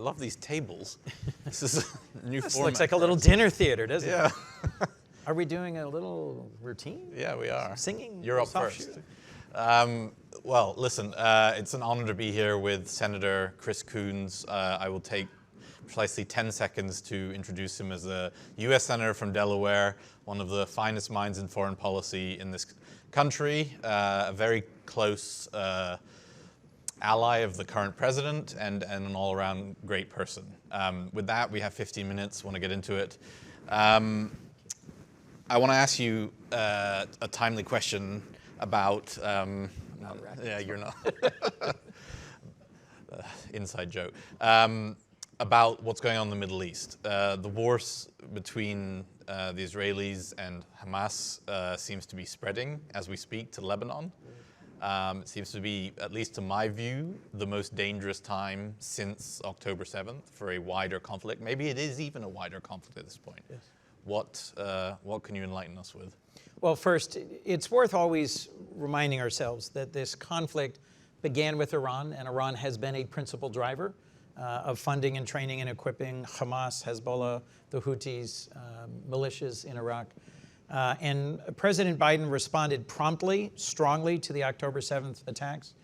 love these tables. This is a new This format. looks like a little dinner theater, doesn't Yeah. it? Are we doing a little routine? Yeah, we are. Singing? You're up soft first. shoe? Well, listen, it's an honor to be here with Senator Chris Coons. I will take precisely 10 seconds to introduce him as a U.S. Senator from Delaware, one of the finest minds in foreign policy in this country, a very close ally of the current president, and an all-around great person. With that, we have 15 minutes, want to get into it. I want to ask you a timely question about... yeah, you're not. Inside joke. About what's going on in the Middle East. The wars between the Israelis and Hamas seems to be spreading as we speak to Lebanon. It seems to be, at least to my view, the most dangerous time since October 7th for a wider conflict. Maybe it is even a wider conflict at this point. Yes. What can you enlighten us with? Well, first, it's worth always reminding ourselves that this conflict began with Iran, and Iran has been a principal driver of funding and training and equipping Hamas, Hezbollah, the Houthis, militias in Iraq. And President Biden responded promptly, strongly to the October 7th attacks,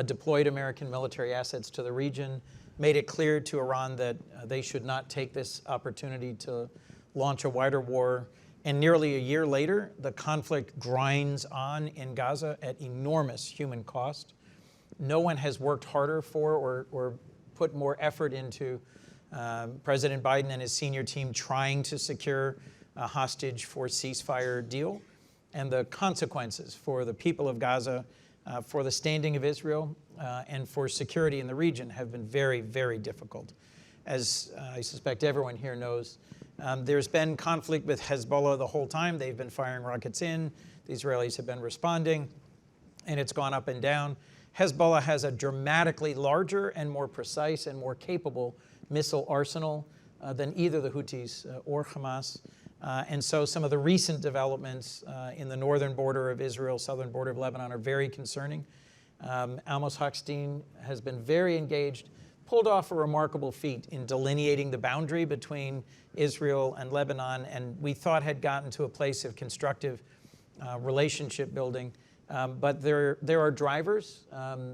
deployed American military assets to the region, made it clear to Iran that they should not take this opportunity to launch a wider war. And nearly a year later, the conflict grinds on in Gaza at enormous human cost. No one has worked harder for or put more effort into President Biden and his senior team trying to secure a hostage for ceasefire deal. And the consequences for the people of Gaza, for the standing of Israel, and for security in the region have been very, very difficult. As I suspect everyone here knows, there's been conflict with Hezbollah the whole time. They've been firing rockets in. The Israelis have been responding, and it's gone up and down. Hezbollah has a dramatically larger and more precise and more capable missile arsenal than either the Houthis or Hamas. And so some of the recent developments in the northern border of Israel, southern border of Lebanon, are very concerning. Amos Hochstein has been very engaged, pulled off a remarkable feat in delineating the boundary between Israel and Lebanon, and we thought had gotten to a place of constructive relationship building. But there are drivers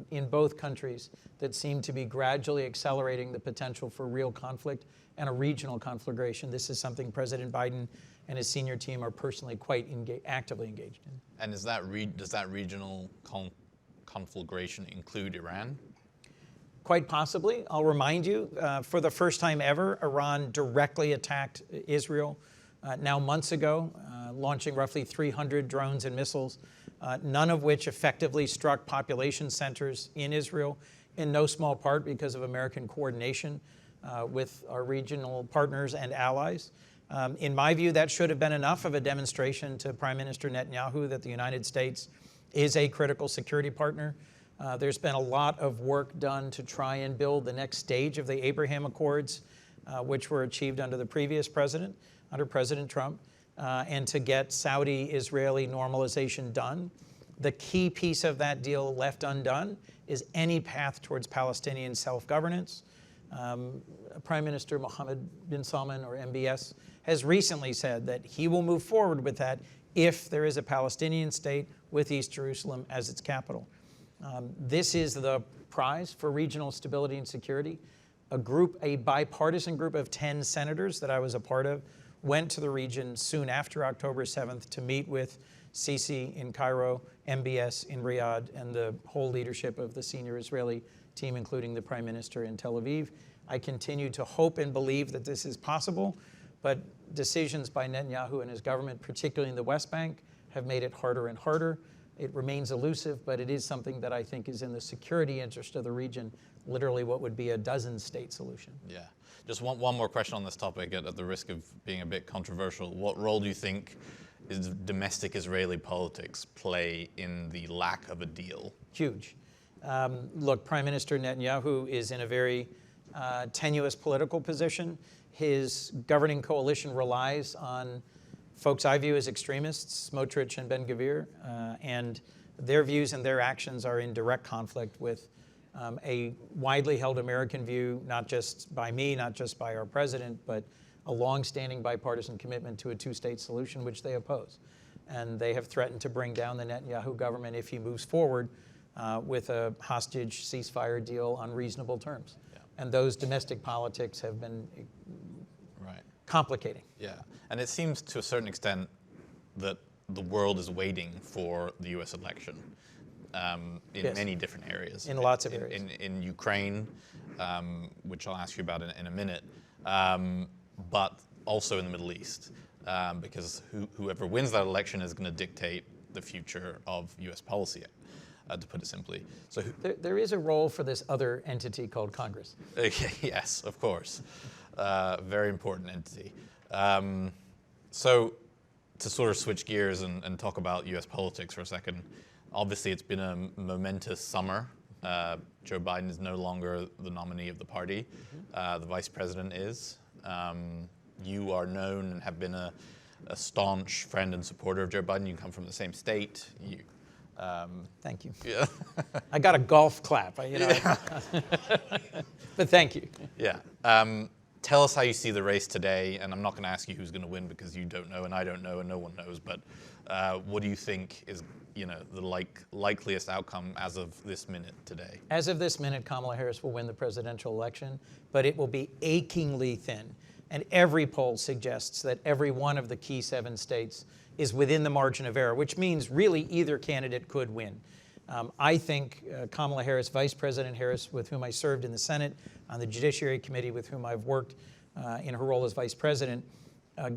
in both countries that seem to be gradually accelerating the potential for real conflict and a regional conflagration. This is something President Biden and his senior team are personally quite actively engaged in. And does that regional conflagration include Iran? Quite possibly. I'll remind you, for the first time ever, Iran directly attacked Israel now months ago, launching roughly 300 drones and missiles, none of which effectively struck population centers in Israel, in no small part because of American coordination with our regional partners and allies. In my view, that should have been enough of a demonstration to Prime Minister Netanyahu that the United States is a critical security partner. There's been a lot of work done to try and build the next stage of the Abraham Accords, which were achieved under the previous president, under President Trump, and to get Saudi-Israeli normalization done. The key piece of that deal left undone is any path towards Palestinian self-governance. Prime Minister Mohammed bin Salman, or MBS, has recently said that he will move forward with that if there is a Palestinian state with East Jerusalem as its capital. This is the prize for regional stability and security. A bipartisan group of 10 senators that I was a part of went to the region soon after October 7th to meet with Sisi in Cairo, MBS in Riyadh, and the whole leadership of the senior Israeli team, including the Prime Minister in Tel Aviv. I continue to hope and believe that this is possible, but decisions by Netanyahu and his government, particularly in the West Bank, have made it harder and harder. It remains elusive, but it is something that I think is in the security interest of the region, literally what would be a dozen-state solution. Yeah. Just one more question on this topic, at the risk of being a bit controversial. What role do you think is domestic Israeli politics play in the lack of a deal? Huge. Look, Prime Minister Netanyahu is in a very tenuous political position. His governing coalition relies on folks I view as extremists, Smotrich and Ben-Gvir, and their views and their actions are in direct conflict with a widely held American view, not just by me, not just by our president, but a long-standing bipartisan commitment to a two-state solution, which they oppose. And they have threatened to bring down the Netanyahu government if he moves forward with a hostage ceasefire deal on reasonable terms. Yeah. And those domestic politics have been complicating. Yeah, and it seems to a certain extent that the world is waiting for the U.S. election in many different areas. In lots of areas. In Ukraine, which I'll ask you about in a minute, but also in the Middle East, because whoever wins that election is going to dictate the future of U.S. policy, to put it simply. So there is a role for this other entity called Congress. Yes, of course. Very important entity. So to sort of switch gears and talk about U.S. politics for a second, obviously it's been a momentous summer. Joe Biden is no longer the nominee of the party. The vice president is. You are known and have been a staunch friend and supporter of Joe Biden. You come from the same state. Thank you. Yeah. I got a golf clap, Yeah. But thank you. Yeah. Tell us how you see the race today, and I'm not going to ask you who's going to win because you don't know and I don't know and no one knows, but what do you think is the likeliest outcome as of this minute today? As of this minute, Kamala Harris will win the presidential election, but it will be achingly thin. And every poll suggests that every one of the key 7 states is within the margin of error, which means really either candidate could win. I think Kamala Harris, Vice President Harris, with whom I served in the Senate, on the Judiciary Committee, with whom I've worked in her role as Vice President,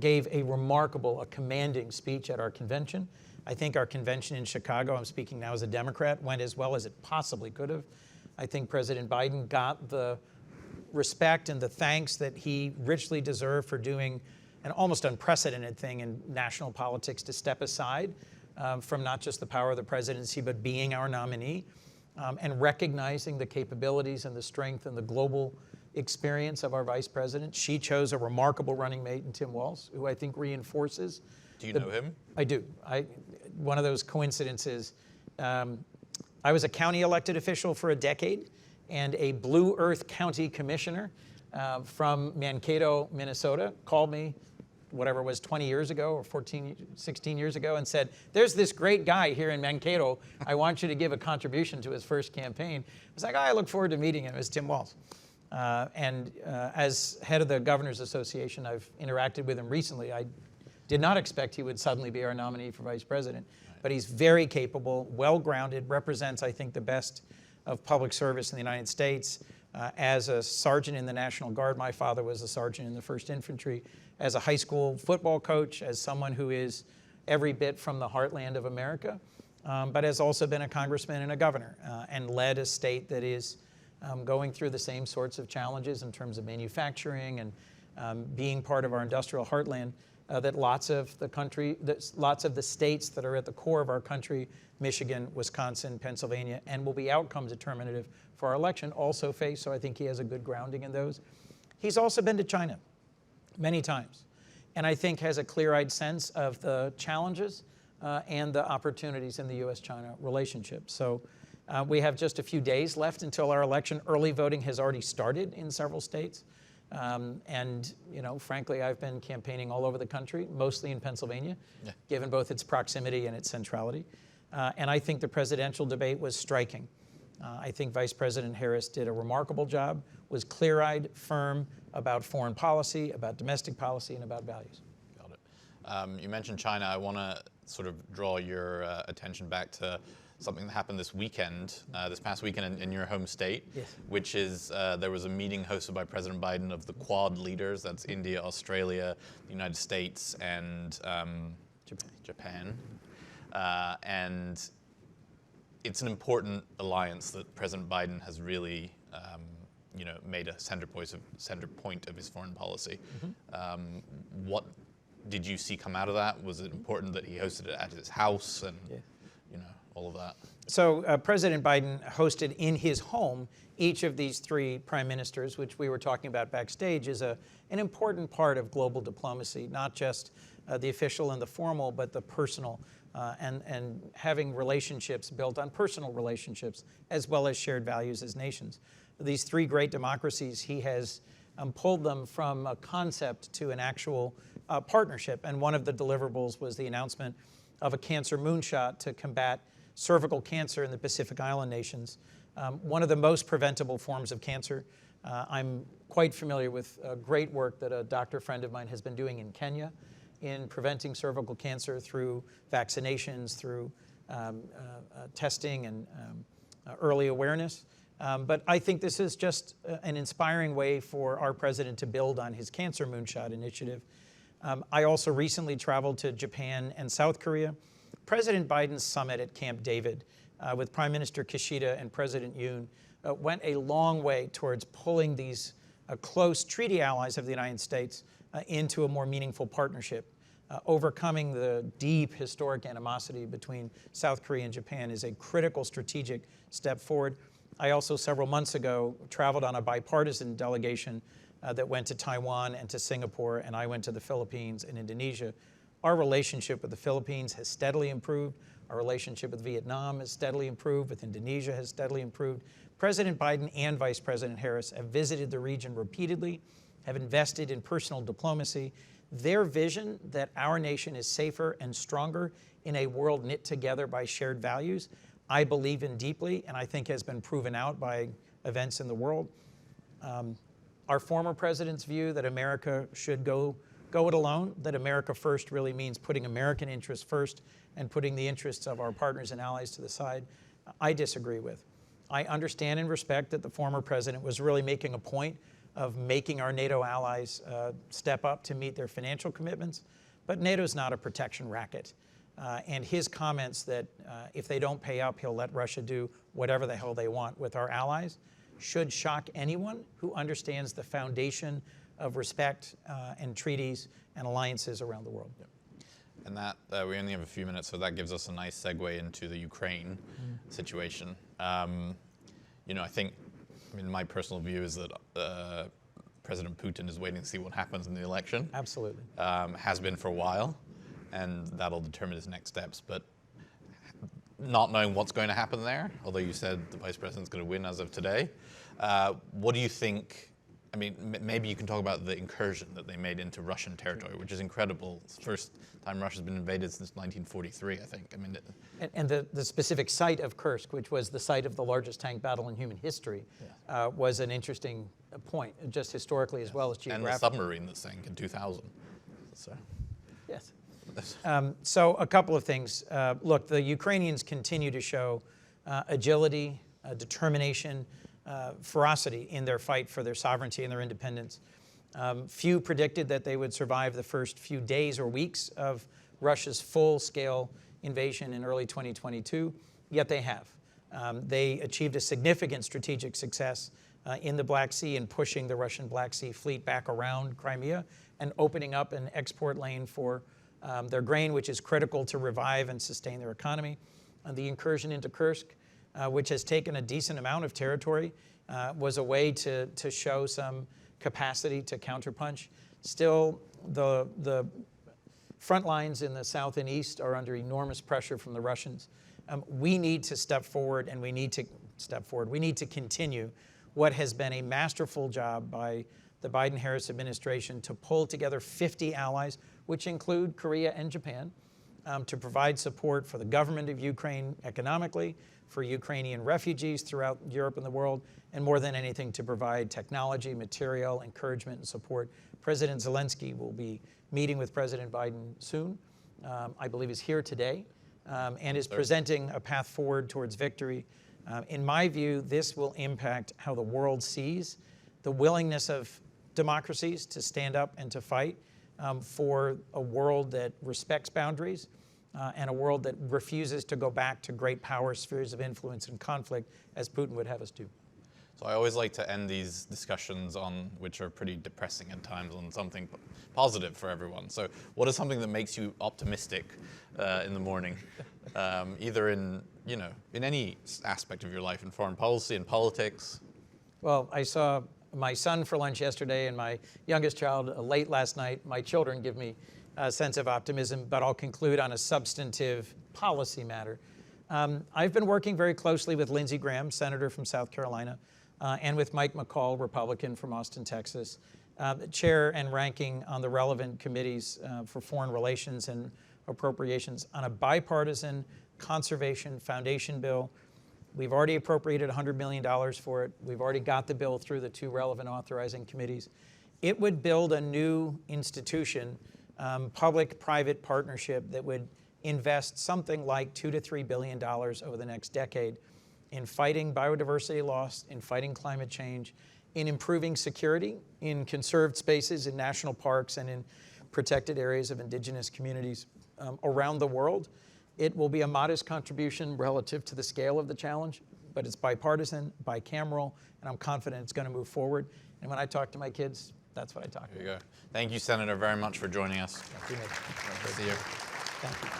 gave a remarkable, a commanding speech at our convention. I think our convention in Chicago, I'm speaking now as a Democrat, went as well as it possibly could have. I think President Biden got the respect and the thanks that he richly deserved for doing an almost unprecedented thing in national politics, to step aside from not just the power of the presidency, but being our nominee, and recognizing the capabilities and the strength and the global experience of our vice president. She chose a remarkable running mate in Tim Walz, who I think reinforces. Do you know him? I do. One of those coincidences. I was a county elected official for a decade and a Blue Earth County commissioner from Mankato, Minnesota, called me, whatever it was, 20 years ago or 16 years ago, and said, there's this great guy here in Mankato. I want you to give a contribution to his first campaign. I was like, I look forward to meeting him. It was Tim Walz. As head of the Governors Association, I've interacted with him recently. I did not expect he would suddenly be our nominee for vice president, but he's very capable, well-grounded, represents, I think, the best of public service in the United States. As a sergeant in the National Guard, my father was a sergeant in the 1st Infantry. As a high school football coach, as someone who is every bit from the heartland of America, but has also been a congressman and a governor, and led a state that is going through the same sorts of challenges in terms of manufacturing and being part of our industrial heartland that lots of the states that are at the core of our country, Michigan, Wisconsin, Pennsylvania, and will be outcome determinative for our election, also face. So I think he has a good grounding in those. He's also been to China many times, and I think has a clear-eyed sense of the challenges and the opportunities in the U.S.-China relationship. So we have just a few days left until our election. Early voting has already started in several states. And frankly, I've been campaigning all over the country, mostly in Pennsylvania, given both its proximity and its centrality. And I think the presidential debate was striking. I think Vice President Harris did a remarkable job, was clear-eyed, firm about foreign policy, about domestic policy, and about values. Got it. You mentioned China. I want to sort of draw your attention back to something that happened this weekend, this past weekend in your home state, yes. Which is there was a meeting hosted by President Biden of the Quad leaders. That's India, Australia, the United States, and Japan. And it's an important alliance that President Biden has really made a center point of his foreign policy. Mm-hmm. What did you see come out of that? Was it important that he hosted it at his house and all of that? So President Biden hosted in his home each of these 3 prime ministers, which we were talking about backstage, is an important part of global diplomacy, not just the official and the formal, but the personal, and having relationships built on personal relationships as well as shared values as nations. These three great democracies, he has pulled them from a concept to an actual partnership. And one of the deliverables was the announcement of a cancer moonshot to combat cervical cancer in the Pacific Island nations, one of the most preventable forms of cancer. I'm quite familiar with great work that a doctor friend of mine has been doing in Kenya in preventing cervical cancer through vaccinations, through testing and early awareness. But I think this is just an inspiring way for our president to build on his Cancer Moonshot initiative. I also recently traveled to Japan and South Korea. President Biden's summit at Camp David with Prime Minister Kishida and President Yoon went a long way towards pulling these close treaty allies of the United States into a more meaningful partnership. Overcoming the deep historic animosity between South Korea and Japan is a critical strategic step forward. I also, several months ago, traveled on a bipartisan delegation that went to Taiwan and to Singapore, and I went to the Philippines and Indonesia. Our relationship with the Philippines has steadily improved. Our relationship with Vietnam has steadily improved, with Indonesia has steadily improved. President Biden and Vice President Harris have visited the region repeatedly, have invested in personal diplomacy. Their vision that our nation is safer and stronger in a world knit together by shared values, I believe in deeply, and I think has been proven out by events in the world. Our former president's view that America should go it alone, that America first really means putting American interests first and putting the interests of our partners and allies to the side, I disagree with. I understand and respect that the former president was really making a point of making our NATO allies step up to meet their financial commitments, but NATO's not a protection racket. And his comments that if they don't pay up, he'll let Russia do whatever the hell they want with our allies should shock anyone who understands the foundation of respect and treaties and alliances around the world. Yep. And that, we only have a few minutes, so that gives us a nice segue into the Ukraine situation. You know, I mean, my personal view is that President Putin is waiting to see what happens in the election. Absolutely. Has been for a while, and that'll determine his next steps. But not knowing what's going to happen there, although you said the vice president's going to win as of today, what do you think? I mean, maybe you can talk about the incursion that they made into Russian territory, which is incredible. It's the first time Russia's been invaded since 1943, I think. I mean, and the specific site of Kursk, which was the site of the largest tank battle in human history, was an interesting point, just historically as well as geographically. And the submarine that sank in 2000. So. Yes. So a couple of things. Look, the Ukrainians continue to show agility, determination, ferocity in their fight for their sovereignty and their independence. Few predicted that they would survive the first few days or weeks of Russia's full-scale invasion in early 2022, yet they have. They achieved a significant strategic success in the Black Sea in pushing the Russian Black Sea fleet back around Crimea and opening up an export lane for their grain, which is critical to revive and sustain their economy. The incursion into Kursk, which has taken a decent amount of territory, was a way to show some capacity to counterpunch. Still, the front lines in the south and east are under enormous pressure from the Russians. We need to step forward, and we need to continue what has been a masterful job by the Biden-Harris administration to pull together 50 allies, which include Korea and Japan, to provide support for the government of Ukraine economically, for Ukrainian refugees throughout Europe and the world, and more than anything, to provide technology, material, encouragement, and support. President Zelensky will be meeting with President Biden soon. I believe he's here today, and is presenting a path forward towards victory. In my view, this will impact how the world sees the willingness of democracies to stand up and to fight for a world that respects boundaries and a world that refuses to go back to great power spheres of influence and conflict as Putin would have us do. So I always like to end these discussions on, which are pretty depressing at times, on something positive for everyone. So what is something that makes you optimistic in the morning, either in any aspect of your life, in foreign policy, in politics? Well, I saw my son for lunch yesterday and my youngest child late last night. My children give me sense of optimism, but I'll conclude on a substantive policy matter. I've been working very closely with Lindsey Graham, Senator from South Carolina, and with Mike McCall, Republican from Austin, Texas, chair and ranking on the relevant committees for foreign relations and appropriations on a bipartisan conservation foundation bill. We've already appropriated $100 million for it. We've already got the bill through the 2 relevant authorizing committees. It would build a new institution, public-private partnership that would invest something like $2 to $3 billion over the next decade in fighting biodiversity loss, in fighting climate change, in improving security in conserved spaces, in national parks, and in protected areas of indigenous communities around the world. It will be a modest contribution relative to the scale of the challenge, but it's bipartisan, bicameral, and I'm confident it's going to move forward. And when I talk to my kids, that's what I talk about. There you go. Thank you, Senator, very much for joining us. Thank you, Nick. Good to see you. Thank you.